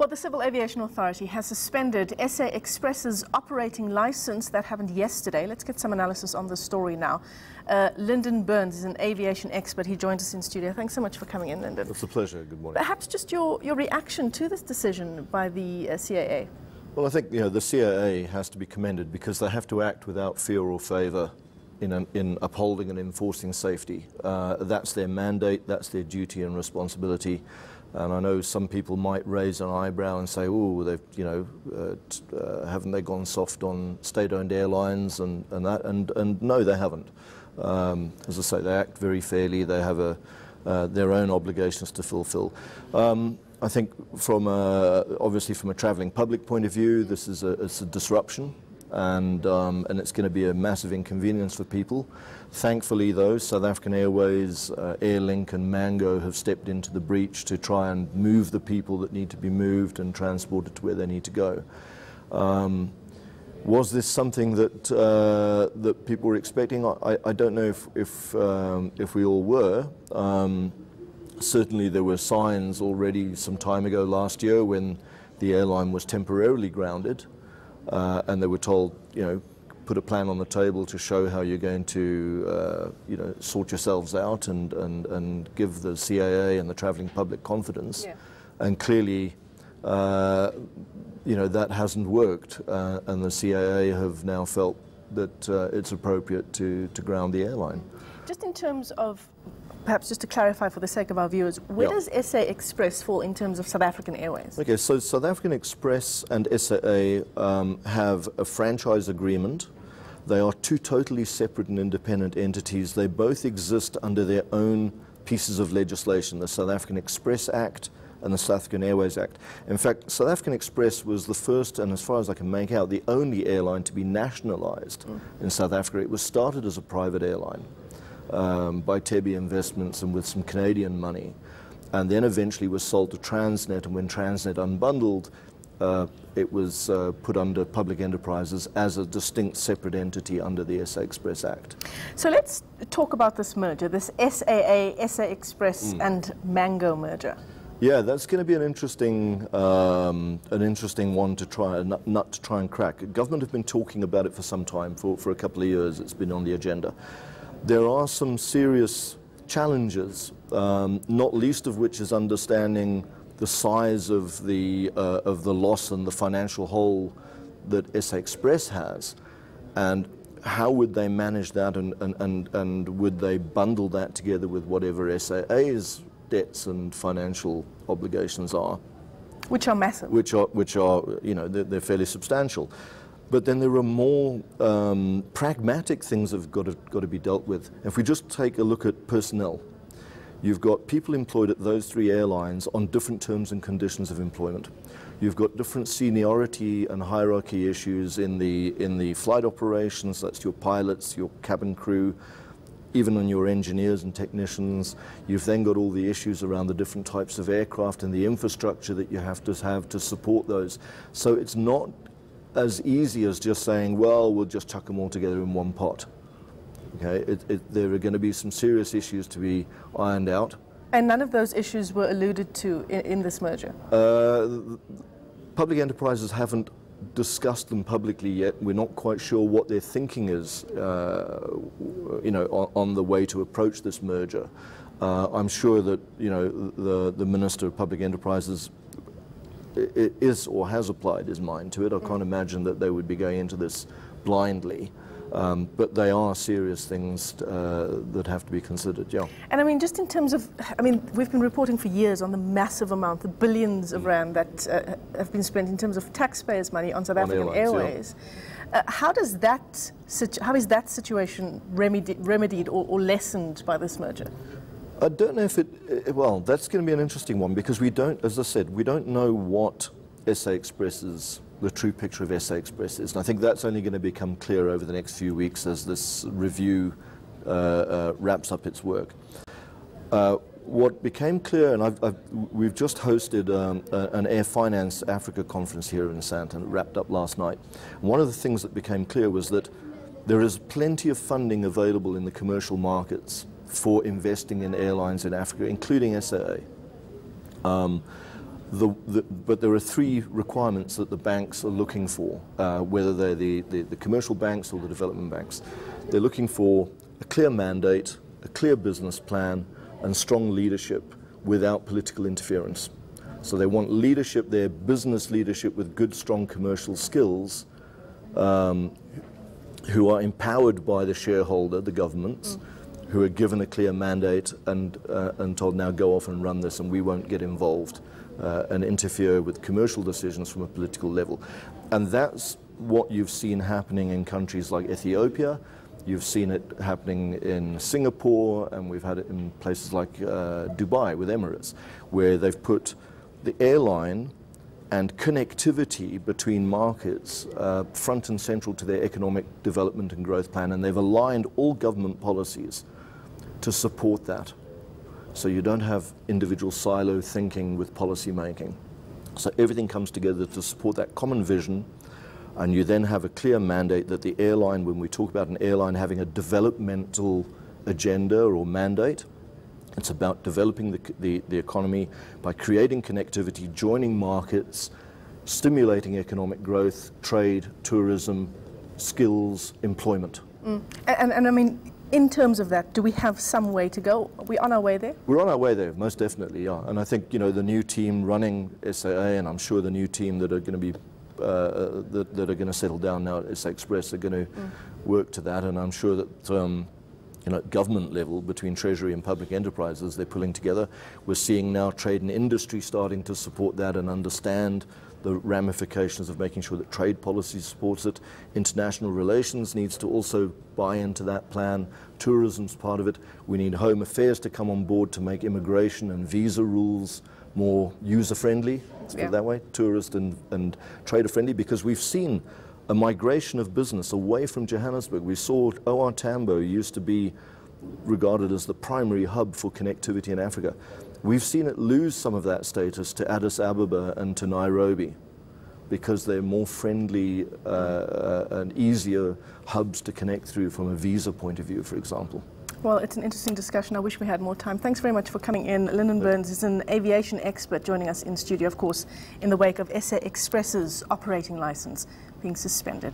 Well, the Civil Aviation Authority has suspended SA Express's operating license. That happened yesterday. Let's get some analysis on the story now. Lyndon Burns is an aviation expert. He joined us in studio. Thanks so much for coming in, Lyndon. It's a pleasure. Good morning. Perhaps just your reaction to this decision by the CAA. Well, I think the CAA has to be commended because they have to act without fear or favour in upholding and enforcing safety. That's their mandate, that's their duty and responsibility. And I know some people might raise an eyebrow and say, "Oh, they've, haven't they gone soft on state-owned airlines and that?" And no, they haven't. As I say, they act very fairly. They have their own obligations to fulfil. I think obviously from a travelling public point of view, this is a disruption. And it's going to be a massive inconvenience for people. Thankfully, though, South African Airways, Airlink and Mango have stepped into the breach to try and move the people that need to be moved and transported to where they need to go. Was this something that that people were expecting? I don't know if we all were. Certainly, there were signs already some time ago last year when the airline was temporarily grounded. And they were told, put a plan on the table to show how you're going to, sort yourselves out and give the CAA and the travelling public confidence. Yeah. And clearly, that hasn't worked. And the CAA have now felt that it's appropriate to ground the airline. Just in terms of, perhaps just to clarify for the sake of our viewers, where does SA Express fall in terms of South African Airways? Okay, so South African Express and SAA have a franchise agreement. They are two totally separate and independent entities. They both exist under their own pieces of legislation, the South African Express Act and the South African Airways Act. In fact, South African Express was the first, and as far as I can make out, the only airline to be nationalised in South Africa. It was started as a private airline. By Tebi Investments and with some Canadian money, and then eventually was sold to Transnet, and when Transnet unbundled, it was put under public enterprises as a distinct separate entity under the SA Express Act. So let's talk about this merger, this SAA, SA Express and Mango merger. Yeah, that's going to be an interesting one to try, a nut to try and crack. The government have been talking about it for some time, for a couple of years. It's been on the agenda. There are some serious challenges, not least of which is understanding the size of the loss and the financial hole that SA Express has, and how would they manage that, and would they bundle that together with whatever SAA's debts and financial obligations are, which are massive, which are they're fairly substantial. But then there are more pragmatic things that have got to be dealt with. If we just take a look at personnel, you've got people employed at those three airlines on different terms and conditions of employment. You've got different seniority and hierarchy issues in the flight operations. That's your pilots, your cabin crew, even on your engineers and technicians. You've then got all the issues around the different types of aircraft and the infrastructure that you have to support those. So it's not as easy as just saying, well, we'll just chuck them all together in one pot. Okay, there are going to be some serious issues to be ironed out. And none of those issues were alluded to in this merger? Public enterprises haven't discussed them publicly yet. We're not quite sure what their thinking is, on the way to approach this merger. I'm sure that, the Minister of Public Enterprises is or has applied his mind to it. I can't imagine that they would be going into this blindly, but they are serious things that have to be considered, yeah. And just in terms of, we've been reporting for years on the massive amount, the billions of rand that have been spent in terms of taxpayers' money on South African Airways. Yeah. How is that situation remedied or lessened by this merger? I don't know if well, that's going to be an interesting one, because we don't, as I said, we don't know what SA Express is, the true picture of SA Express is. And I think that's only going to become clear over the next few weeks as this review wraps up its work. What became clear, and we've just hosted an Air Finance Africa conference here in Sandton, wrapped up last night. And one of the things that became clear was that there is plenty of funding available in the commercial markets for investing in airlines in Africa, including SAA. But there are three requirements that the banks are looking for, whether they're the commercial banks or the development banks. They're looking for a clear mandate, a clear business plan, and strong leadership without political interference. So they want leadership, their business leadership with good, strong commercial skills, who are empowered by the shareholder, the governments, who are given a clear mandate and told, now go off and run this, and we won't get involved and interfere with commercial decisions from a political level. And that's what you've seen happening in countries like Ethiopia. You've seen it happening in Singapore, and we've had it in places like Dubai with Emirates, where they've put the airline and connectivity between markets front and central to their economic development and growth plan, and they've aligned all government policies to support that. So you don't have individual silo thinking with policy making. So everything comes together to support that common vision, and you then have a clear mandate that the airline, when we talk about an airline having a developmental agenda or mandate, it's about developing the economy by creating connectivity, joining markets, stimulating economic growth, trade, tourism, skills, employment. And I mean, in terms of that, do we have some way to go? Are we on our way there? We're on our way there, most definitely, yeah. And I think, you know, the new team running SAA, and I'm sure the new team that are going to be that are going to settle down now at SA Express are going to work to that, and I'm sure that you know, at government level, between Treasury and public enterprises, they're pulling together. We're seeing now trade and industry starting to support that and understand the ramifications of making sure that trade policy supports it. International relations needs to also buy into that plan. Tourism's part of it. We need Home Affairs to come on board to make immigration and visa rules more user-friendly, let's put it that way, tourist and trader-friendly, because we've seen a migration of business away from Johannesburg. We saw OR Tambo used to be regarded as the primary hub for connectivity in Africa. We've seen it lose some of that status to Addis Ababa and to Nairobi because they're more friendly and easier hubs to connect through from a visa point of view, for example. Well, it's an interesting discussion. I wish we had more time. Thanks very much for coming in. Lyndon Burns is an aviation expert joining us in studio, of course, in the wake of SA Express's operating license being suspended.